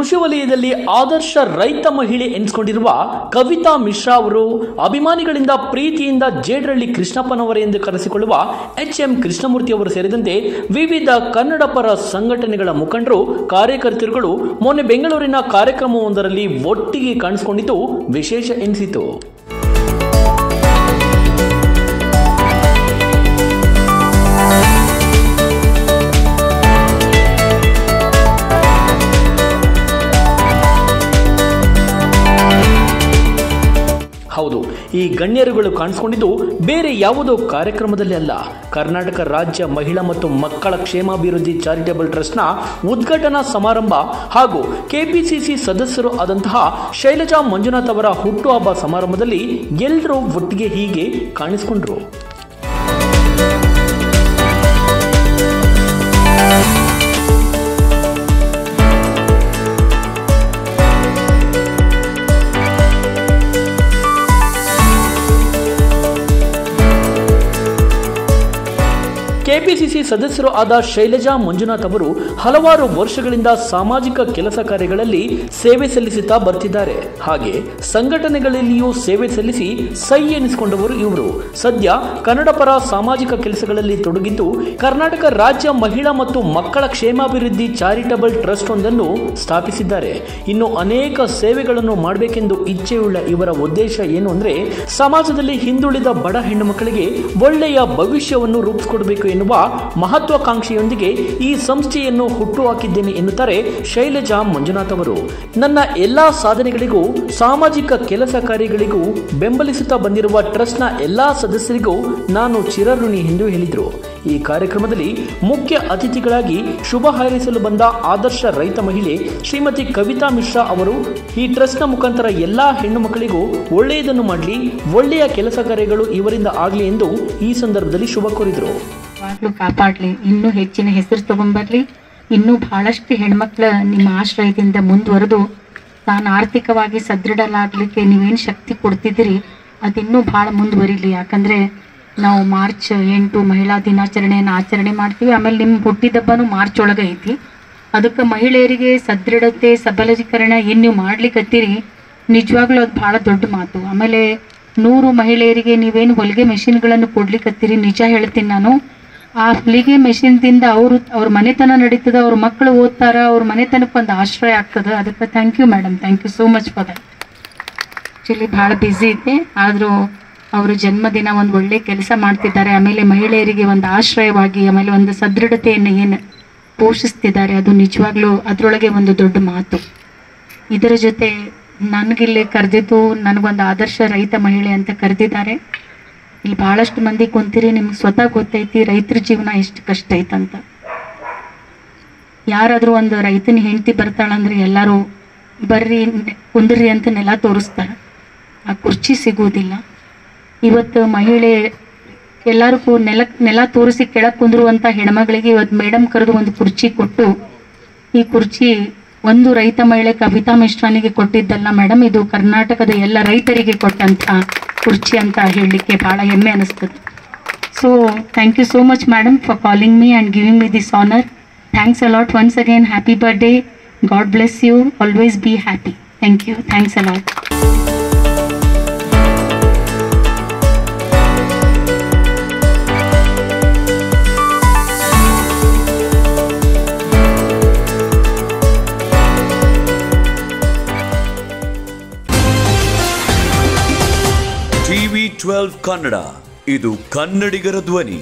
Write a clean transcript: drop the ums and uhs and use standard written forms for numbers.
ಕೃಷಿ ವಲಯದಲ್ಲಿ ಆದರ್ಶ ರೈತ ಮಹಿಳೆ ಎನಿಸಿಕೊಂಡಿರುವ ಕವಿತಾ ಮಿಶ್ರಾ ಅವರು ಅಭಿಮಾನಿಗಳಿಂದ ಪ್ರೀತಿಯಿಂದ ಜೇಡ್ರಳ್ಳಿ ಕೃಷ್ಣಪ್ಪನವರೇ ಎಂದು ಕರೆಸಿಕೊಳ್ಳುವ HM ಕೃಷ್ಣಮೂರ್ತಿ ಅವರು ಸೇರಿದಂತೆ ವಿವಿಧ ಕನ್ನಡ ಪರ ಸಂಘಟನೆಗಳ ಮುಖಂಡರು ಕಾರ್ಯಕರ್ತರುಗಳು ಮೊನ್ನೆ ಬೆಂಗಳೂರಿನ ಕಾರ್ಯಕ್ರಮವೊಂದರಲ್ಲಿ ಒಟ್ಟಿಗೆ ಕಾಣಿಸಿಕೊಂಡಿದ್ದು ವಿಶೇಷ ಎನಿಸಿತು. ಹೌದು, ಈ ಗಣ್ಯರುಗಳು ಕಾಣಿಸಿಕೊಂಡಿದ್ದು ಬೇರೆ ಯಾವುದೋ ಕಾರ್ಯಕ್ರಮದಲ್ಲಿ ಅಲ್ಲ. ಕರ್ನಾಟಕ ರಾಜ್ಯ ಮಹಿಳಾ ಮತ್ತು ಮಕ್ಕಳ ಕ್ಷೇಮಾಭಿವೃದ್ಧಿ ಚಾರಿಟೇಬಲ್ ಟ್ರಸ್ಟ್ನ ಉದ್ಘಾಟನಾ ಸಮಾರಂಭ ಹಾಗೂ KPCC ಸದಸ್ಯರು ಆದಂತಹ ಶೈಲಜಾ ಮಂಜುನಾಥ್ ಅವರ ಹುಟ್ಟುಹಬ್ಬ ಸಮಾರಂಭದಲ್ಲಿ ಎಲ್ಲರೂ ಒಟ್ಟಿಗೆ ಹೀಗೆ ಕಾಣಿಸಿಕೊಂಡ್ರು. KPCC ಸದಸ್ಯರು ಆದ ಶೈಲಜಾ ಮಂಜುನಾಥ್ ಅವರು ಹಲವಾರು ವರ್ಷಗಳಿಂದ ಸಾಮಾಜಿಕ ಕೆಲಸ ಕಾರ್ಯಗಳಲ್ಲಿ ಸೇವೆ ಸಲ್ಲಿಸುತ್ತಾ ಬರ್ತಿದ್ದಾರೆ. ಹಾಗೆ ಸಂಘಟನೆಗಳಲ್ಲಿಯೂ ಸೇವೆ ಸಲ್ಲಿಸಿ ಸೈ ಎನಿಸಿಕೊಂಡವರು ಇವರು. ಸದ್ಯ ಕನ್ನಡ ಪರ ಸಾಮಾಜಿಕ ಕೆಲಸಗಳಲ್ಲಿ ತೊಡಗಿದ್ದು ಕರ್ನಾಟಕ ರಾಜ್ಯ ಮಹಿಳಾ ಮತ್ತು ಮಕ್ಕಳ ಕ್ಷೇಮಾಭಿವೃದ್ಧಿ ಚಾರಿಟಬಲ್ ಟ್ರಸ್ಟ್ ಒಂದನ್ನು ಸ್ಥಾಪಿಸಿದ್ದಾರೆ. ಇನ್ನು ಅನೇಕ ಸೇವೆಗಳನ್ನು ಮಾಡಬೇಕೆಂದು ಇಚ್ಛೆಯುಳ್ಳ ಇವರ ಉದ್ದೇಶ ಏನು ಅಂದ್ರೆ ಸಮಾಜದಲ್ಲಿ ಹಿಂದುಳಿದ ಬಡ ಹೆಣ್ಣು ಮಕ್ಕಳಿಗೆ ಒಳ್ಳೆಯ ಭವಿಷ್ಯವನ್ನು ರೂಪಿಸಿಕೊಡಬೇಕು ಎನ್ನುವ ಮಹತ್ವಾಕಾಂಕ್ಷೆಯೊಂದಿಗೆ ಈ ಸಂಸ್ಥೆಯನ್ನು ಹುಟ್ಟುಹಾಕಿದ್ದೇನೆ ಎನ್ನುತ್ತಾರೆ ಶೈಲಜಾ ಮಂಜುನಾಥ್ ಅವರು. ನನ್ನ ಎಲ್ಲಾ ಸಾಧನೆಗಳಿಗೂ ಸಾಮಾಜಿಕ ಕೆಲಸ ಕಾರ್ಯಗಳಿಗೂ ಬೆಂಬಲಿಸುತ್ತಾ ಬಂದಿರುವ ಟ್ರಸ್ಟ್ನ ಎಲ್ಲಾ ಸದಸ್ಯರಿಗೂ ನಾನು ಚಿರಋಣಿ ಎಂದು ಹೇಳಿದರು. ಈ ಕಾರ್ಯಕ್ರಮದಲ್ಲಿ ಮುಖ್ಯ ಅತಿಥಿಗಳಾಗಿ ಶುಭ ಹಾರೈಸಲು ಬಂದ ಆದರ್ಶ ರೈತ ಮಹಿಳೆ ಶ್ರೀಮತಿ ಕವಿತಾ ಮಿಶ್ರಾ ಅವರು ಈ ಟ್ರಸ್ಟ್ನ ಮುಖಾಂತರ ಎಲ್ಲಾ ಹೆಣ್ಣು ಮಕ್ಕಳಿಗೂ ಒಳ್ಳೆಯದನ್ನು ಮಾಡಲಿ, ಒಳ್ಳೆಯ ಕೆಲಸ ಕಾರ್ಯಗಳು ಇವರಿಂದ ಆಗಲಿ ಎಂದು ಈ ಸಂದರ್ಭದಲ್ಲಿ ಶುಭ ಕೋರಿದರು. ಕಾಪಾಡ್ಲಿ, ಇನ್ನೂ ಹೆಚ್ಚಿನ ಹೆಸರು ತಗೊಂಡ್ಬರ್ಲಿ, ಇನ್ನೂ ಬಹಳಷ್ಟು ಹೆಣ್ಮಕ್ಳ ನಿಮ್ಮ ಆಶ್ರಯದಿಂದ ಮುಂದುವರೆದು ತಾನು ಆರ್ಥಿಕವಾಗಿ ಸದೃಢಲಾಗ್ಲಿಕ್ಕೆ ನೀವೇನು ಶಕ್ತಿ ಕೊಡ್ತಿದ್ದೀರಿ ಅದಿನ್ನೂ ಬಹಳ ಮುಂದುವರಿಲಿ. ಯಾಕಂದ್ರೆ ನಾವು ಮಾರ್ಚ್ 8 ಮಹಿಳಾ ದಿನಾಚರಣೆಯನ್ನು ಆಚರಣೆ ಮಾಡ್ತೀವಿ. ಆಮೇಲೆ ನಿಮ್ಮ ಹುಟ್ಟಿದಬ್ಬನು ಮಾರ್ಚ್ ಒಳಗೆ ಐತಿ. ಅದಕ್ಕೆ ಮಹಿಳೆಯರಿಗೆ ಸದೃಢತೆ ಸಬಲೀಕರಣ ಏನು ನೀವು ಮಾಡ್ಲಿಕ್ಕತ್ತೀರಿ ನಿಜವಾಗ್ಲೂ ಅದು ಬಹಳ ದೊಡ್ಡ ಮಾತು. ಆಮೇಲೆ 100 ಮಹಿಳೆಯರಿಗೆ ನೀವೇನು ಹೊಲಿಗೆ ಮೆಷಿನ್ಗಳನ್ನು ಕೊಡ್ಲಿಕ್ಕತ್ತೀರಿ, ನಿಜ ಹೇಳ್ತೀನಿ ನಾನು, ಆ ಹೊಲಿಗೆ ಮೆಷಿನ್ದಿಂದ ಅವ್ರ ಮನೆತನ ನಡೀತದೆ, ಅವ್ರ ಮಕ್ಕಳು ಓದ್ತಾರ, ಅವ್ರ ಮನೆತನಕ್ಕೆ ಒಂದು ಆಶ್ರಯ ಆಗ್ತದೆ. ಅದಕ್ಕೆ thank you madam, thank you so much for that. Actually ಭಾಳ ಬ್ಯುಸಿ ಐತೆ, ಆದರೂ ಅವರು ಜನ್ಮದಿನ ಒಂದು ಒಳ್ಳೆ ಕೆಲಸ ಮಾಡ್ತಿದ್ದಾರೆ. ಆಮೇಲೆ ಮಹಿಳೆಯರಿಗೆ ಒಂದು ಆಶ್ರಯವಾಗಿ ಆಮೇಲೆ ಒಂದು ಸದೃಢತೆಯನ್ನು ಏನು ಪೋಷಿಸ್ತಿದ್ದಾರೆ ಅದು ನಿಜವಾಗ್ಲೂ ಅದರೊಳಗೆ ಒಂದು ದೊಡ್ಡ ಮಾತು. ಇದರ ಜೊತೆ ನನಗಿಲ್ಲಿ ಕರೆದಿದ್ದು ನನಗೊಂದು ಆದರ್ಶ ರೈತ ಮಹಿಳೆ ಅಂತ ಕರೆದಿದ್ದಾರೆ. ಇಲ್ಲಿ ಭಾಳಷ್ಟು ಮಂದಿ ಕುಂತೀರಿ, ನಿಮ್ಗೆ ಸ್ವತಃ ಗೊತ್ತೈತಿ ರೈತರ ಜೀವನ ಎಷ್ಟು ಕಷ್ಟ ಐತಂತ. ಯಾರಾದರೂ ಒಂದು ರೈತನ ಹೆಂಡತಿ ಬರ್ತಾಳಂದ್ರೆ ಎಲ್ಲರೂ ಬರ್ರಿ ಕುಂದ್ರಿ ಅಂತ ನೆಲ ತೋರಿಸ್ತಾರೆ, ಆ ಕುರ್ಚಿ ಸಿಗೋದಿಲ್ಲ. ಇವತ್ತು ಮಹಿಳೆ ಎಲ್ಲರಿಗೂ ನೆಲ ತೋರಿಸಿ ಕೆಳಗೆ ಕುಂದ್ರುವಂಥ ಹೆಣ್ಮಗಳಿಗೆ ಇವತ್ತು ಮೇಡಮ್ ಕರೆದು ಒಂದು ಕುರ್ಚಿ ಕೊಟ್ಟು, ಈ ಕುರ್ಚಿ ಒಂದು ರೈತ ಮಹಿಳೆ ಕವಿತಾ ಮಿಶ್ರಾನಿಗೆ ಕೊಟ್ಟಿದ್ದಲ್ಲ ಮೇಡಮ್, ಇದು ಕರ್ನಾಟಕದ ಎಲ್ಲ ರೈತರಿಗೆ ಕೊಟ್ಟಂಥ ಕುರ್ಚಿ ಅಂತ ಹೇಳಲಿಕ್ಕೆ ಭಾಳ ಹೆಮ್ಮೆ ಅನಿಸ್ತದೆ. So thank you so much madam for calling me and giving me this honour. Thanks a lot once again. Happy birthday, God bless you, always be happy. Thank you, thanks a lot. TV12 Kannada, ಇದು ಕನ್ನಡಿಗರ ಧ್ವನಿ.